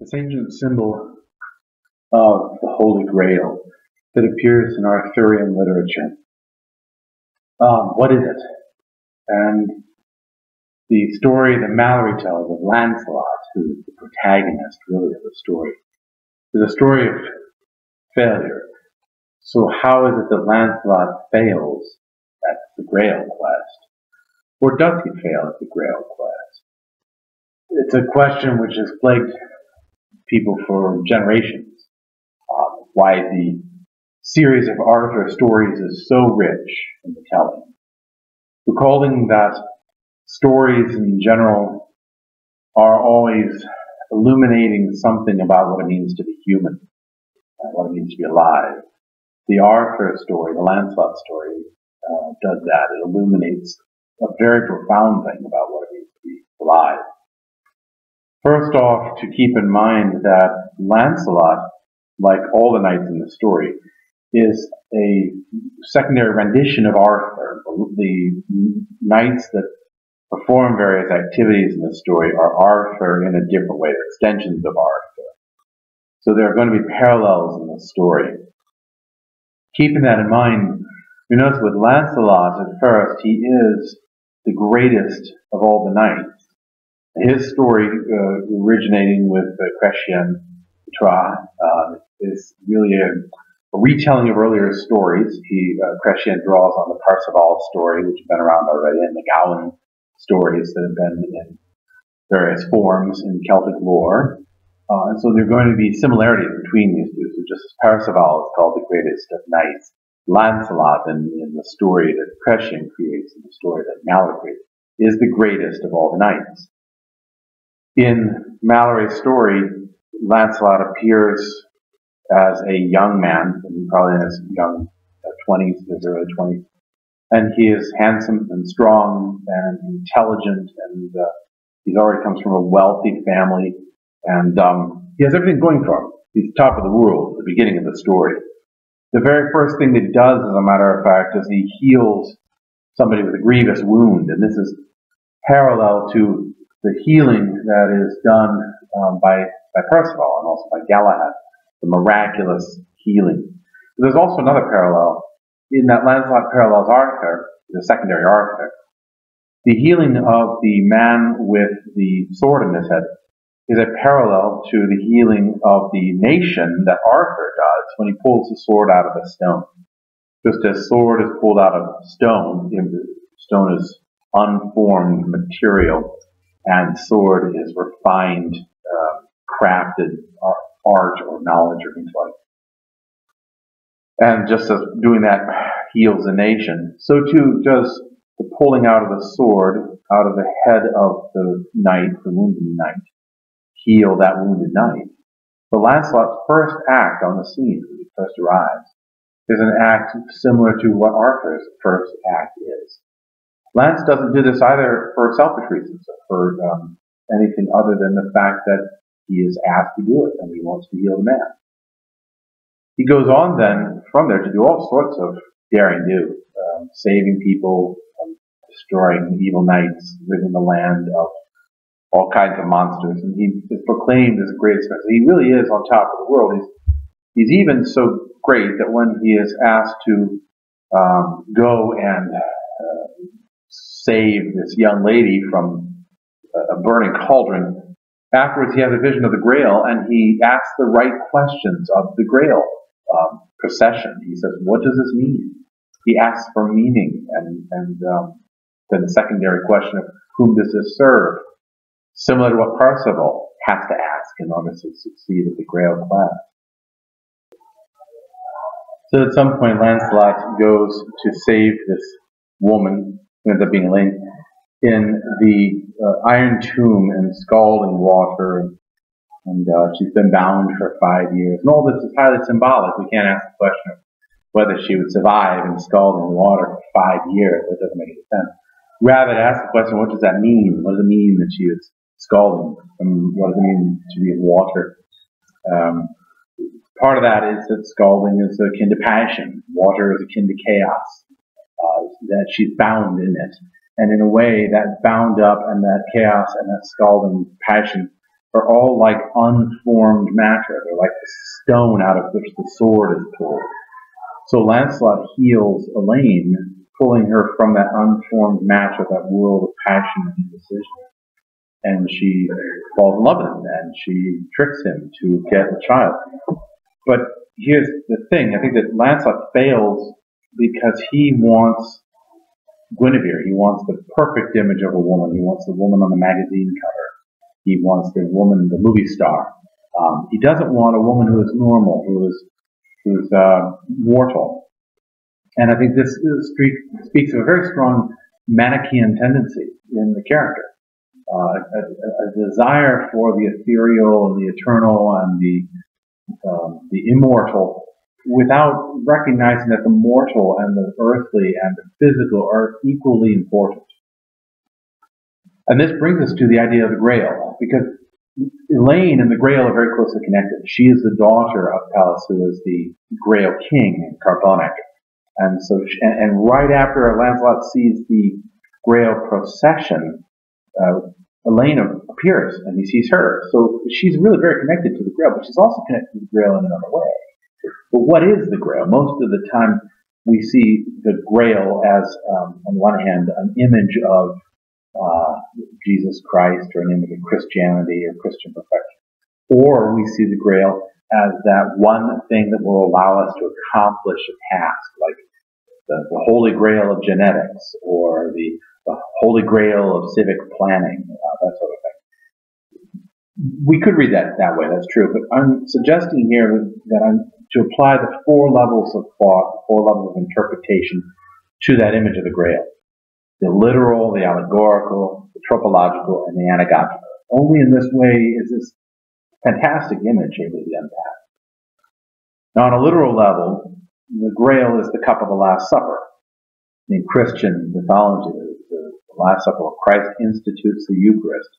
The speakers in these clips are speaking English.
This ancient symbol of the Holy Grail that appears in Arthurian literature. What is it? And the story that Mallory tells of Lancelot, who is the protagonist really of the story, is a story of failure. So how is it that Lancelot fails at the Grail quest? Or does he fail at the Grail quest? It's a question which has plagued people for generations. Why the series of Arthur stories is so rich in the telling. Recalling that stories in general are always illuminating something about what it means to be human, what it means to be alive. The Arthur story, the Lancelot story, does that. It illuminates a very profound thing about what it means to be alive. First off, to keep in mind that Lancelot, like all the knights in the story, is a secondary rendition of Arthur. The knights that perform various activities in the story are Arthur in a different way. They're extensions of Arthur. So there are going to be parallels in the story. Keeping that in mind, you notice with Lancelot at first, he is the greatest of all the knights. His story, originating with Crescien is really a retelling of earlier stories. Crescien draws on the Perceval story, which has been around already, and the Gawain stories that have been in various forms in Celtic lore. And so there are going to be similarities between these two. So just as Perceval is called the greatest of knights, Lancelot in the story that Crescien creates, in the story that Mallory creates, is the greatest of all the knights. In Mallory's story, Lancelot appears as a young man, probably in his young 20s, his early 20s, and he is handsome and strong and intelligent, and he already comes from a wealthy family, and he has everything going for him. He's top of the world at the beginning of the story. The very first thing that he does, as a matter of fact, is he heals somebody with a grievous wound, and this is parallel to the healing that is done by Perceval and also by Galahad, the miraculous healing. There's also another parallel in that Lancelot parallels Arthur, the secondary Arthur. The healing of the man with the sword in his head is a parallel to the healing of the nation that Arthur does when he pulls the sword out of a stone. Just as sword is pulled out of stone, stone is unformed material, and sword is refined, crafted art or knowledge or intellect. And just as doing that heals a nation, so too does the pulling out of the sword out of the head of the knight, the wounded knight, heal that wounded knight. But Lancelot's first act on the scene, when he first arrives, is an act similar to what Arthur's first act is. Lance doesn't do this either for selfish reasons, or for anything other than the fact that he is asked to do it and he wants to heal the man. He goes on then from there to do all sorts of daring do, saving people, destroying evil knights, ridding the land of all kinds of monsters, and he is proclaimed as the greatest. He really is on top of the world. He's even so great that when he is asked to go and save this young lady from a burning cauldron, afterwards he has a vision of the Grail, and he asks the right questions of the Grail procession. He says, what does this mean? He asks for meaning, and then the secondary question of whom does this serve? Similar to what Perceval has to ask in order to succeed at the Grail quest. So at some point, Lancelot goes to save this woman, who ends up being Elaine, in the iron tomb in scalding water, and she's been bound for 5 years. And all this is highly symbolic. We can't ask the question of whether she would survive in scalding water for 5 years. That doesn't make any sense. Rather, to ask the question, what does that mean? What does it mean that she is scalding? What does it mean to be in water? Part of that is that scalding is akin to passion. Water is akin to chaos. That she's bound in it. And in a way, that bound up and that chaos and that scalding passion are all like unformed matter. They're like the stone out of which the sword is pulled. So Lancelot heals Elaine, pulling her from that unformed matter, that world of passion and indecision. And she falls in love with him, and she tricks him to get a child. But here's the thing. I think that Lancelot fails because he wants Guinevere. He wants the perfect image of a woman. He wants the woman on the magazine cover. He wants the woman, the movie star. He doesn't want a woman who is normal, who is mortal. And I think this speaks of a very strong Manichaean tendency in the character. A desire for the ethereal and the eternal and the immortal, without recognizing that the mortal and the earthly and the physical are equally important. And this brings us to the idea of the Grail, because Elaine and the Grail are very closely connected. She is the daughter of Pallas, who is the Grail king in Carbonic. And so, and right after Lancelot sees the Grail procession, Elaine appears and he sees her. So she's really very connected to the Grail, but she's also connected to the Grail in another way. But what is the Grail? Most of the time we see the Grail as, on one hand, an image of Jesus Christ, or an image of Christianity or Christian perfection. Or we see the Grail as that one thing that will allow us to accomplish a task, like the Holy Grail of genetics, or the Holy Grail of civic planning, that sort of thing. We could read that way, that's true, but I'm suggesting here that I'm to apply the four levels of thought, four levels of interpretation to that image of the Grail. The literal, the allegorical, the tropological, and the anagogical. Only in this way is this fantastic image able to be unpacked. Now, on a literal level, the Grail is the cup of the Last Supper. In Christian mythology, the Last Supper, where Christ institutes the Eucharist,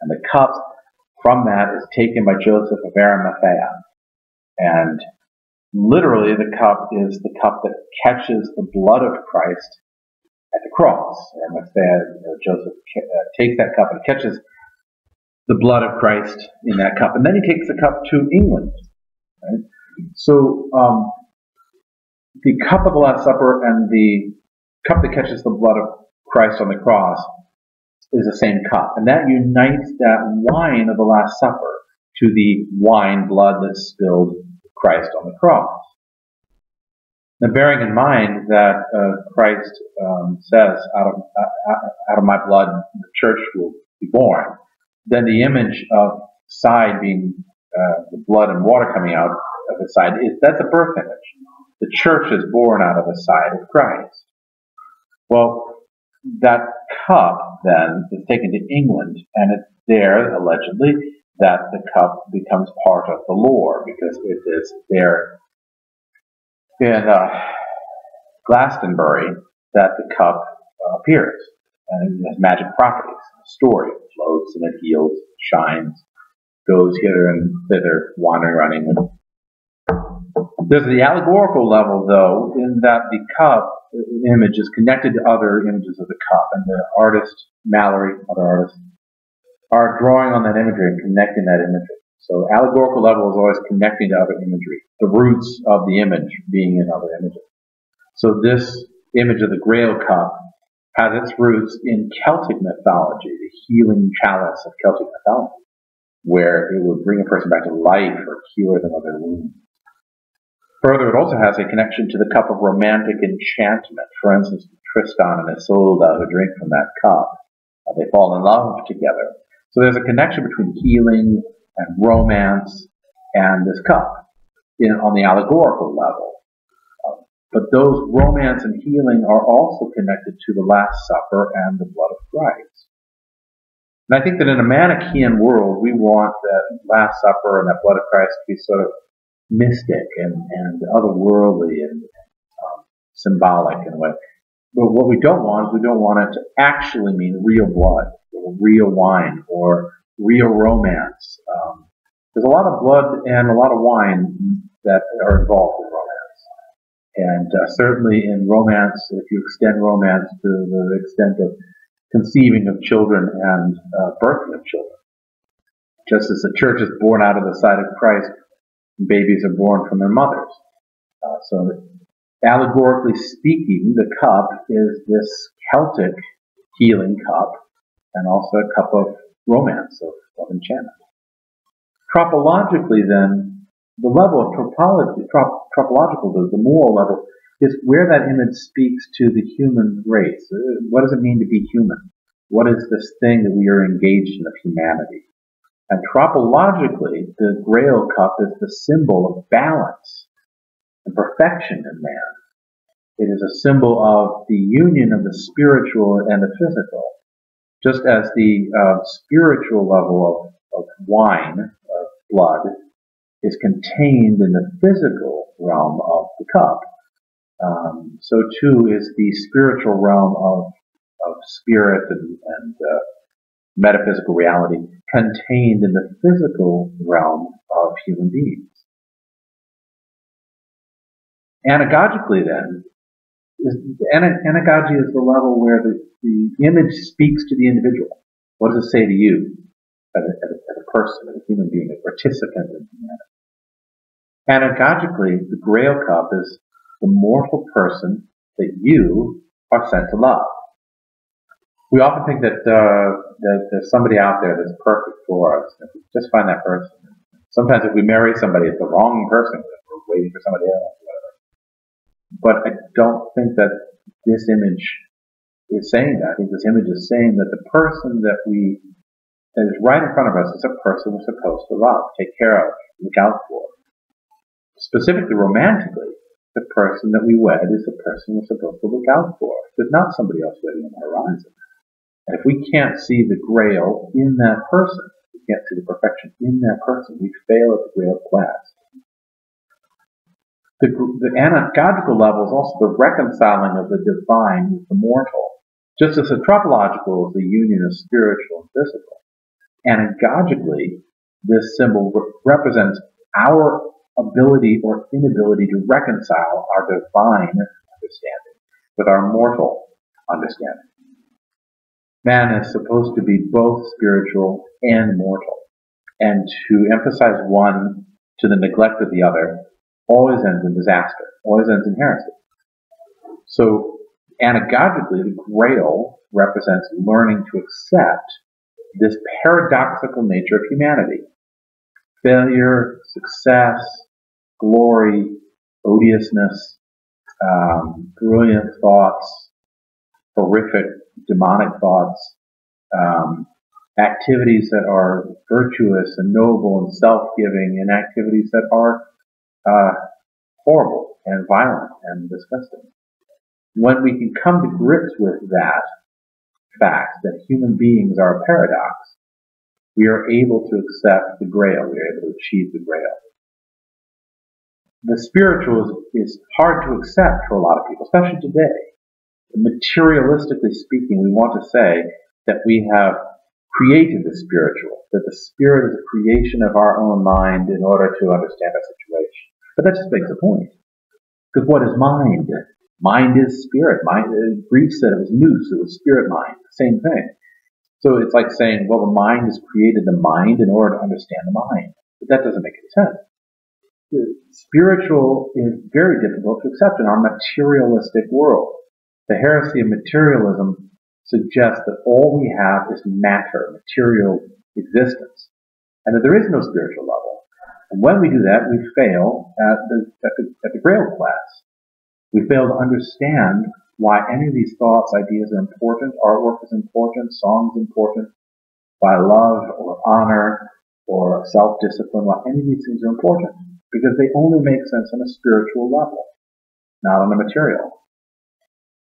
and the cup from that is taken by Joseph of Arimathea. And literally, the cup is the cup that catches the blood of Christ at the cross. Joseph takes that cup and catches the blood of Christ in that cup, and then he takes the cup to England. Right? So the cup of the Last Supper and the cup that catches the blood of Christ on the cross is the same cup, and that unites that wine of the Last Supper to the wine blood that spilled Christ on the cross. Now, bearing in mind that Christ says, out of my blood the church will be born, then the image of side being the blood and water coming out of the side, that's a birth image. The church is born out of the side of Christ. Well, that cup then is taken to England, and it's there, allegedly, that the cup becomes part of the lore, because it is there in Glastonbury that the cup appears, and it has magic properties. The story floats and it heals, shines, goes hither and thither, wandering around England. There's the allegorical level, though, in that the cup image is connected to other images of the cup, and the artist, Mallory, other artists, are drawing on that imagery and connecting that imagery. So allegorical level is always connecting to other imagery, the roots of the image being in other images. So this image of the Grail cup has its roots in Celtic mythology, the healing chalice of Celtic mythology, where it would bring a person back to life or cure them of their wounds. Further, it also has a connection to the cup of romantic enchantment. For instance, Tristan and Isolde who drink from that cup, they fall in love together. So there's a connection between healing and romance and this cup on the allegorical level. But those romance and healing are also connected to the Last Supper and the blood of Christ. And I think that in a Manichaean world, we want that Last Supper and that blood of Christ to be sort of mystic and otherworldly and symbolic in a way. But what we don't want is we don't want it to actually mean real blood or real wine or real romance. There's a lot of blood and a lot of wine that are involved in romance. And certainly in romance, if you extend romance to the extent of conceiving of children and birthing of children. Just as the church is born out of the side of Christ, babies are born from their mothers. So allegorically speaking, the cup is this Celtic healing cup and also a cup of romance, of enchantment. Tropologically, then, the level of tropological, the moral level, is where that image speaks to the human race. What does it mean to be human? What is this thing that we are engaged in of humanity? And tropologically, the Grail cup is the symbol of balance and perfection in man. It is a symbol of the union of the spiritual and the physical, just as the spiritual level of wine, of blood, is contained in the physical realm of the cup. So too is the spiritual realm of spirit and metaphysical reality contained in the physical realm of human beings. Anagogically, then, anagogy is the level where the image speaks to the individual. What does it say to you as a person, as a human being, a participant in humanity? Anagogically, the Grail cup is the mortal person that you are sent to love. We often think that there's somebody out there that's perfect for us. If we just find that person. Sometimes if we marry somebody, it's the wrong person. We're waiting for somebody else. But I don't think that this image is saying that. I think this image is saying that the person that is right in front of us is a person we're supposed to love, take care of, look out for. Specifically, romantically, the person that we wed is the person we're supposed to look out for. There's not somebody else waiting on the horizon. And if we can't see the Grail in that person, we can't see the perfection in that person, we fail at the Grail quest. The anagogical level is also the reconciling of the divine with the mortal. Just as the tropological is the union of spiritual and physical. Anagogically, this symbol represents our ability or inability to reconcile our divine understanding with our mortal understanding. Man is supposed to be both spiritual and mortal, and to emphasize one to the neglect of the other always ends in disaster, always ends in heresy. So, anagogically, the Grail represents learning to accept this paradoxical nature of humanity. Failure, success, glory, odiousness, brilliant thoughts, horrific, demonic thoughts, activities that are virtuous and noble and self-giving, and activities that are horrible and violent and disgusting. When we can come to grips with that fact that human beings are a paradox, we are able to accept the Grail. We are able to achieve the Grail. The spiritual is hard to accept for a lot of people, especially today. Materialistically speaking, we want to say that we have created the spiritual, that the spirit is a creation of our own mind in order to understand our situation. But that just begs the point. Because what is mind? Mind is spirit. Greek said it was nous, it was spirit mind, same thing. So it's like saying, well, the mind has created the mind in order to understand the mind. But that doesn't make any sense. The spiritual is very difficult to accept in our materialistic world. The heresy of materialism suggests that all we have is matter, material existence, and that there is no spiritual level. And when we do that, we fail at the Grail class. We fail to understand why any of these thoughts, ideas are important, artwork is important, songs important, why love or honor or self-discipline, why any of these things are important. Because they only make sense on a spiritual level, not on a material.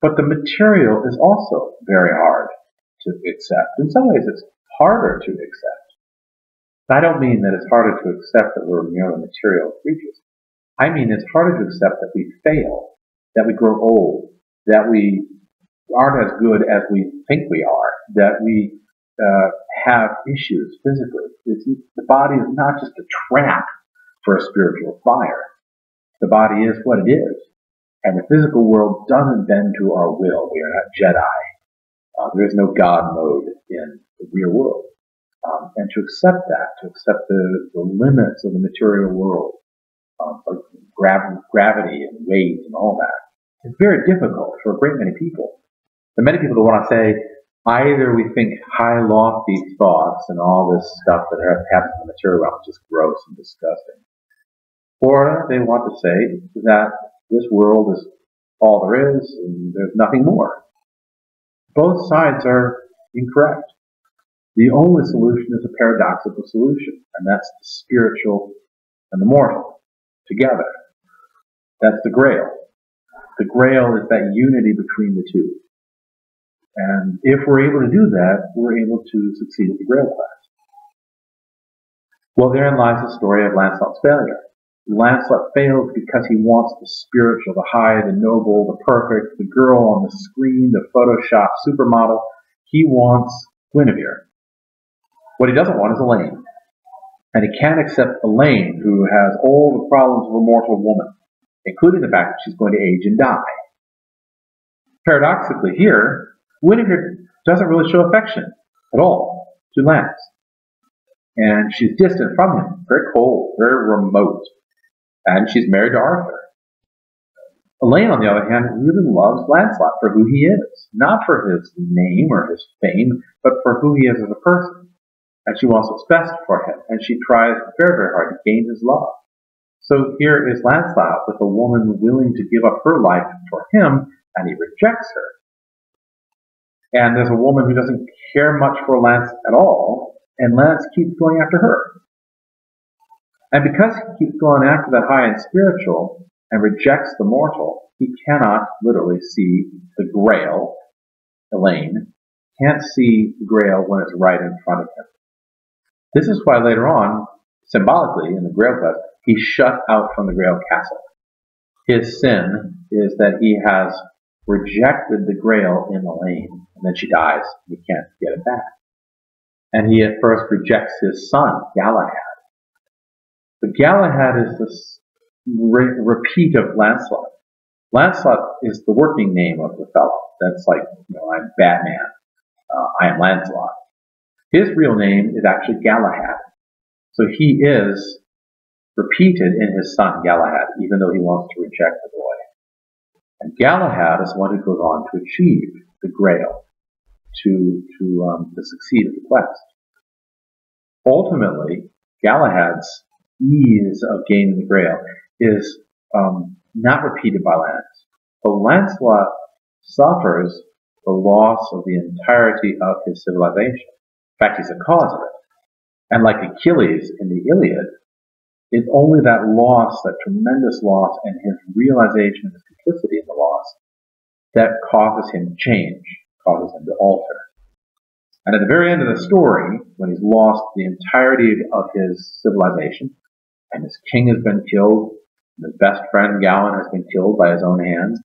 But the material is also very hard to accept. In some ways, it's harder to accept. I don't mean that it's harder to accept that we're merely material creatures. I mean it's harder to accept that we fail, that we grow old, that we aren't as good as we think we are, that we have issues physically. The body is not just a trap for a spiritual fire. The body is what it is. And the physical world doesn't bend to our will. We are not Jedi. There is no God mode in the real world. and to accept that, to accept the limits of the material world, like gravity and weight and all that. It's very difficult for a great many people. There are many people that want to say, either we think high, lofty thoughts and all this stuff that happens in the material realm is just gross and disgusting, or they want to say that this world is all there is and there's nothing more. Both sides are incorrect. The only solution is a paradoxical solution, and that's the spiritual and the mortal together. That's the Grail. The Grail is that unity between the two. And if we're able to do that, we're able to succeed at the Grail quest. Well, therein lies the story of Lancelot's failure. Lancelot fails because he wants the spiritual, the high, the noble, the perfect, the girl on the screen, the Photoshop supermodel. He wants Guinevere. What he doesn't want is Elaine. And he can't accept Elaine, who has all the problems of a mortal woman, including the fact that she's going to age and die. Paradoxically here, Guinevere doesn't really show affection at all to Lance. And she's distant from him, very cold, very remote. And she's married to Arthur. Elaine, on the other hand, really loves Lancelot for who he is. Not for his name or his fame, but for who he is as a person. And she wants what's best for him. And she tries very, very hard to gain his love. So here is Lancelot with a woman willing to give up her life for him, and he rejects her. And there's a woman who doesn't care much for Lance at all, and Lance keeps going after her. And because he keeps going after that high and spiritual and rejects the mortal, he cannot literally see the Grail, Elaine, can't see the Grail when it's right in front of him. This is why later on, symbolically in the Grail quest, he's shut out from the Grail castle. His sin is that he has rejected the Grail in Elaine, and then she dies, and he can't get it back. And he at first rejects his son, Galahad. But Galahad is this repeat of Lancelot. Lancelot is the working name of the fellow. That's like, I'm Batman. I am Lancelot. His real name is actually Galahad. So he is repeated in his son, Galahad, even though he wants to reject the boy. And Galahad is the one who goes on to achieve the Grail, to succeed at the quest. Ultimately, Galahad's ease of gaining the Grail is not repeated by Lance. But Lancelot suffers the loss of the entirety of his civilization. In fact, he's the cause of it. And like Achilles in the Iliad, it's only that loss, that tremendous loss, and his realization of his complicity in the loss that causes him to change, causes him to alter. And at the very end of the story, when he's lost the entirety of his civilization, and his king has been killed, and his best friend Gawain has been killed by his own hand,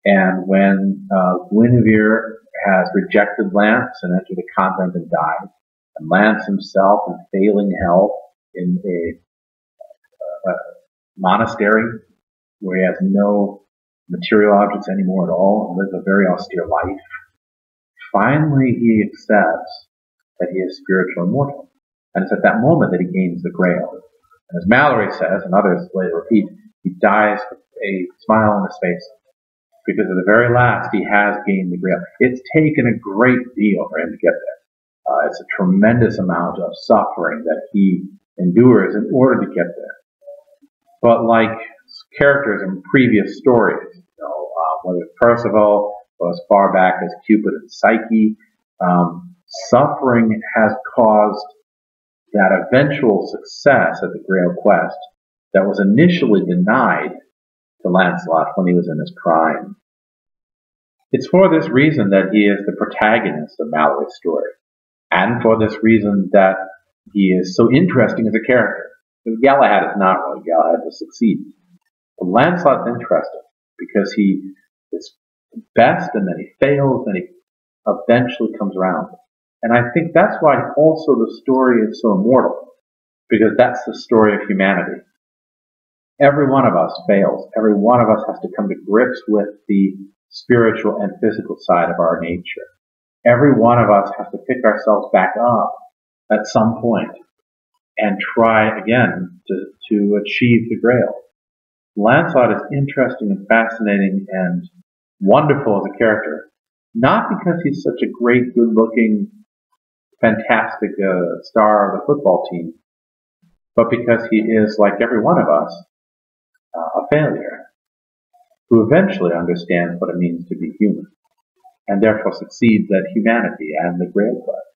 and when Guinevere has rejected Lance and entered the convent and died, and Lance himself in failing health in a monastery where he has no material objects anymore at all and lives a very austere life, finally he accepts that he is spiritual and mortal. And it's at that moment that he gains the Grail. And as Mallory says, and others later repeat, he dies with a smile on his face, because at the very last he has gained the Grail. It's taken a great deal for him to get there. It's a tremendous amount of suffering that he endures in order to get there. But like characters in previous stories, whether it's Percival or as far back as Cupid and Psyche, suffering has caused that eventual success at the Grail quest that was initially denied to Lancelot when he was in his prime. It's for this reason that he is the protagonist of Mallory's story, and for this reason that he is so interesting as a character. Because Galahad is not really Galahad to succeed. But Lancelot's interesting because he is best, and then he fails, and he eventually comes around. And I think that's why also the story is so immortal, because that's the story of humanity. Every one of us fails. Every one of us has to come to grips with the spiritual and physical side of our nature. Every one of us has to pick ourselves back up at some point and try again to achieve the Grail. Lancelot is interesting and fascinating and wonderful as a character, not because he's such a great, good-looking, fantastic star of the football team, but because he is, like every one of us, a failure who eventually understands what it means to be human and therefore succeeds at humanity and the Grail quest.